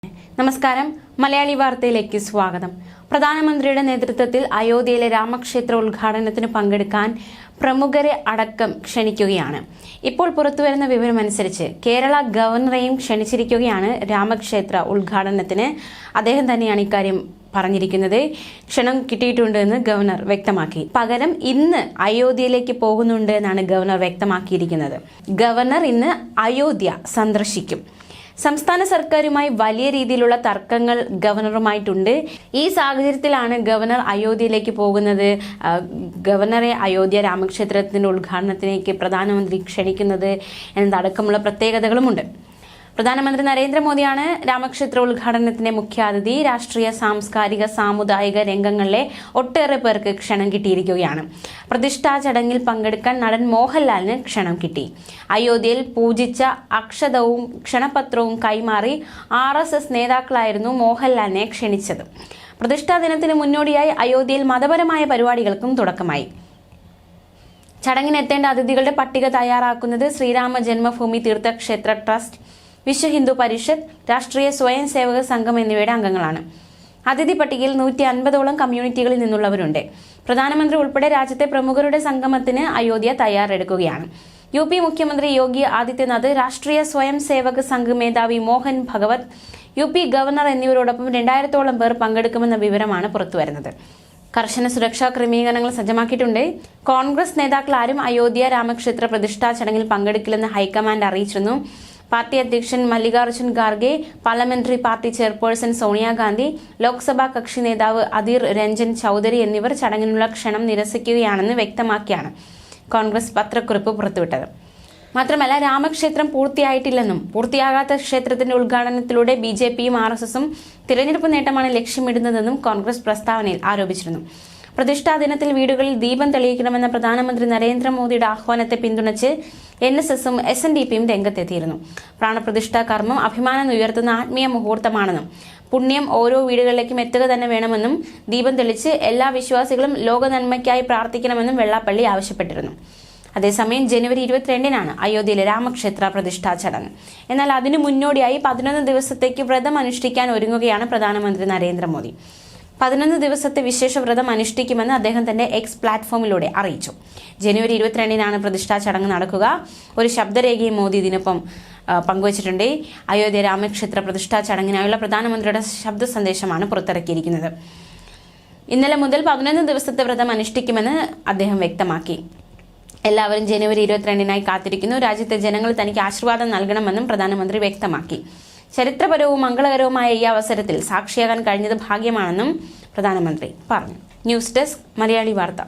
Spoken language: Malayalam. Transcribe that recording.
നമസ്കാരം, മലയാളി വാർത്തയിലേക്ക് സ്വാഗതം. പ്രധാനമന്ത്രിയുടെ നേതൃത്വത്തിൽ അയോധ്യയിലെ രാമക്ഷേത്ര ഉദ്ഘാടനത്തിന് പങ്കെടുക്കാൻ പ്രമുഖരെ അടക്കം ക്ഷണിക്കുകയാണ്. ഇപ്പോൾ പുറത്തുവരുന്ന വിവരമനുസരിച്ച് കേരള ഗവർണറെയും ക്ഷണിച്ചിരിക്കുകയാണ് രാമക്ഷേത്ര ഉദ്ഘാടനത്തിന്. അദ്ദേഹം തന്നെയാണ് ഇക്കാര്യം പറഞ്ഞിരിക്കുന്നത്. ക്ഷണം കിട്ടിയിട്ടുണ്ട് എന്ന് ഗവർണർ വ്യക്തമാക്കി. പകരം ഇന്ന് അയോധ്യയിലേക്ക് പോകുന്നുണ്ട് എന്നാണ് ഗവർണർ വ്യക്തമാക്കിയിരിക്കുന്നത്. ഗവർണർ ഇന്ന് അയോധ്യ സന്ദർശിക്കും. സംസ്ഥാന സർക്കാരുമായി വലിയ രീതിയിലുള്ള തർക്കങ്ങൾ ഗവർണറുമായിട്ടുണ്ട്. ഈ സാഹചര്യത്തിലാണ് ഗവർണർ അയോധ്യയിലേക്ക് പോകുന്നത്. ഗവർണറെ അയോധ്യ രാമക്ഷേത്രത്തിന്റെ ഉദ്ഘാടനത്തിലേക്ക് പ്രധാനമന്ത്രി ക്ഷണിക്കുന്നത് എന്നതടക്കമുള്ള പ്രത്യേകതകളുമുണ്ട്. പ്രധാനമന്ത്രി നരേന്ദ്രമോദിയാണ് രാമക്ഷേത്ര ഉദ്ഘാടനത്തിന്റെ മുഖ്യാതിഥി. രാഷ്ട്രീയ, സാംസ്കാരിക, സാമുദായിക രംഗങ്ങളിലെ ഒട്ടേറെ പേർക്ക് ക്ഷണം കിട്ടിയിരിക്കുകയാണ്. പ്രതിഷ്ഠാ ചടങ്ങിൽ പങ്കെടുക്കാൻ നടൻ മോഹൻലാലിന് ക്ഷണം കിട്ടി. അയോധ്യയിൽ പൂജിച്ച അക്ഷതവും ക്ഷണപത്രവും കൈമാറി RSS നേതാക്കളായിരുന്നു മോഹൻലാലിനെ ക്ഷണിച്ചത്. പ്രതിഷ്ഠാ ദിനത്തിന് മുന്നോടിയായി അയോധ്യയിൽ മതപരമായ പരിപാടികൾക്കും തുടക്കമായി. ചടങ്ങിനെത്തേണ്ട അതിഥികളുടെ പട്ടിക തയ്യാറാക്കുന്നത് ശ്രീരാമ ജന്മഭൂമി തീർത്ഥക്ഷേത്ര ട്രസ്റ്റ്, വിശ്വ ഹിന്ദു പരിഷത്ത്, രാഷ്ട്രീയ സ്വയം സേവക സംഘം എന്നിവയുടെ അംഗങ്ങളാണ്. അതിഥി പട്ടികയിൽ 150ഓളം കമ്മ്യൂണിറ്റികളിൽ നിന്നുള്ളവരുണ്ട്. പ്രധാനമന്ത്രി ഉൾപ്പെടെ രാജ്യത്തെ പ്രമുഖരുടെ സംഗമത്തിന് അയോധ്യ തയ്യാറെടുക്കുകയാണ്. UP മുഖ്യമന്ത്രി യോഗി ആദിത്യനാഥ്, രാഷ്ട്രീയ സ്വയം സേവക സംഘ് മേധാവി മോഹൻ ഭഗവത്, UP ഗവർണർ എന്നിവരോടൊപ്പം 2000ഓളം പേർ പങ്കെടുക്കുമെന്ന വിവരമാണ് പുറത്തുവരുന്നത്. കർശന സുരക്ഷാ ക്രമീകരണങ്ങൾ സജ്ജമാക്കിയിട്ടുണ്ട്. കോൺഗ്രസ് നേതാക്കൾ ആരും അയോധ്യ രാമക്ഷേത്ര പ്രതിഷ്ഠാ ചടങ്ങിൽ പങ്കെടുക്കില്ലെന്ന് ഹൈക്കമാൻഡ് അറിയിച്ചിരുന്നു. പാർട്ടി അധ്യക്ഷൻ Mallikarjun Kharge, parliamentary party chairperson Sonia Gandhi, Lok Sabha കക്ഷി നേതാവ് അധീർ രഞ്ജൻ ചൌധരി എന്നിവർ ചടങ്ങിനുള്ള ക്ഷണം നിരസിക്കുകയാണെന്ന് വ്യക്തമാക്കിയാണ് കോൺഗ്രസ് പത്രക്കുറിപ്പ് പുറത്തുവിട്ടത്. മാത്രമല്ല, രാമക്ഷേത്രം പൂർത്തിയായിട്ടില്ലെന്നും പൂർത്തിയാകാത്ത ക്ഷേത്രത്തിന്റെ ഉദ്ഘാടനത്തിലൂടെ BJPയും RSSും തിരഞ്ഞെടുപ്പ് നേട്ടമാണ് ലക്ഷ്യമിടുന്നതെന്നും കോൺഗ്രസ് പ്രസ്താവനയിൽ ആരോപിച്ചിരുന്നു. പ്രതിഷ്ഠാ ദിനത്തിൽ വീടുകളിൽ ദീപം തെളിയിക്കണമെന്ന പ്രധാനമന്ത്രി നരേന്ദ്രമോദിയുടെ ആഹ്വാനത്തെ പിന്തുണച്ച് NSSും SNDPയും രംഗത്തെത്തിയിരുന്നു. പ്രാണപ്രതിഷ്ഠാ കർമ്മം അഭിമാനം ഉയർത്തുന്ന ആത്മീയ മുഹൂർത്തമാണെന്നും പുണ്യം ഓരോ വീടുകളിലേക്കും എത്തുക തന്നെ വേണമെന്നും ദീപം തെളിച്ച് എല്ലാ വിശ്വാസികളും ലോക നന്മയ്ക്കായി പ്രാർത്ഥിക്കണമെന്നും വെള്ളാപ്പള്ളി ആവശ്യപ്പെട്ടിരുന്നു. അതേസമയം ജനുവരി 22-നാണ് അയോധ്യയിലെ രാമക്ഷേത്ര പ്രതിഷ്ഠാ ചടങ്ങ്. എന്നാൽ അതിനു മുന്നോടിയായി 11 ദിവസത്തേക്ക് വ്രതം അനുഷ്ഠിക്കാൻ ഒരുങ്ങുകയാണ് പ്രധാനമന്ത്രി നരേന്ദ്രമോദി. 11 ദിവസത്തെ വിശേഷ വ്രതം അനുഷ്ഠിക്കുമെന്ന് അദ്ദേഹം തന്റെ X പ്ലാറ്റ്ഫോമിലൂടെ അറിയിച്ചു. ജനുവരി 22-നാണ് പ്രതിഷ്ഠാ ചടങ്ങ് നടക്കുക. ഒരു ശബ്ദരേഖയും മോദി ഇതിനൊപ്പം പങ്കുവച്ചിട്ടുണ്ട്. അയോധ്യ രാമക്ഷേത്ര പ്രതിഷ്ഠാ ചടങ്ങിനായുള്ള പ്രധാനമന്ത്രിയുടെ ശബ്ദ സന്ദേശമാണ് പുറത്തിറക്കിയിരിക്കുന്നത്. ഇന്നലെ മുതൽ 11 ദിവസത്തെ വ്രതം അനുഷ്ഠിക്കുമെന്ന് അദ്ദേഹം വ്യക്തമാക്കി. എല്ലാവരും ജനുവരി 22-നായി കാത്തിരിക്കുന്നു. രാജ്യത്തെ ജനങ്ങൾ തനിക്ക് ആശീർവാദം നൽകണമെന്നും പ്രധാനമന്ത്രി വ്യക്തമാക്കി. ചരിത്രപരവും മംഗളകരവുമായ ഈ അവസരത്തിൽ സാക്ഷിയാകാൻ കഴിഞ്ഞത് ഭാഗ്യമാണെന്നും പ്രധാനമന്ത്രി പറഞ്ഞു. ന്യൂസ് ഡെസ്ക്, മലയാളി വാർത്ത.